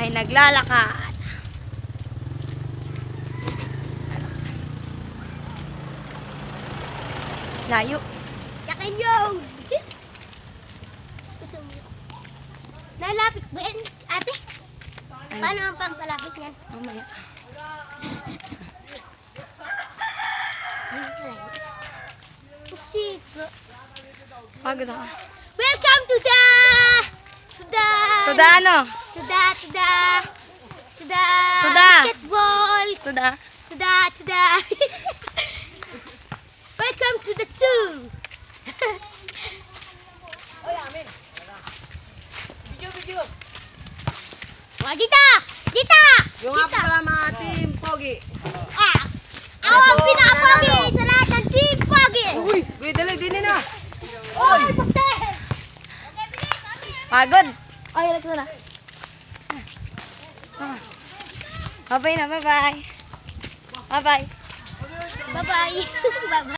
ay naglalakad. Layo. Yakin yun! Nalapit ba yan, ate? Paano ang pampalapit niyan? Mamaya. Pusiko. Pagod ako. Welcome to the ano? to the To basketball. To the Welcome to the zoo. Video. Wah, dita! Yung nga po pala mga team Pogi. Ah! Ako ang pinaka-pogi sa lahat ng team pogi! Uy, dali, dini na. Oy, pastel! Pagod. Ay, relax na. Bye-bye na, bye-bye. Bye-bye. Bye-bye! Bye-bye!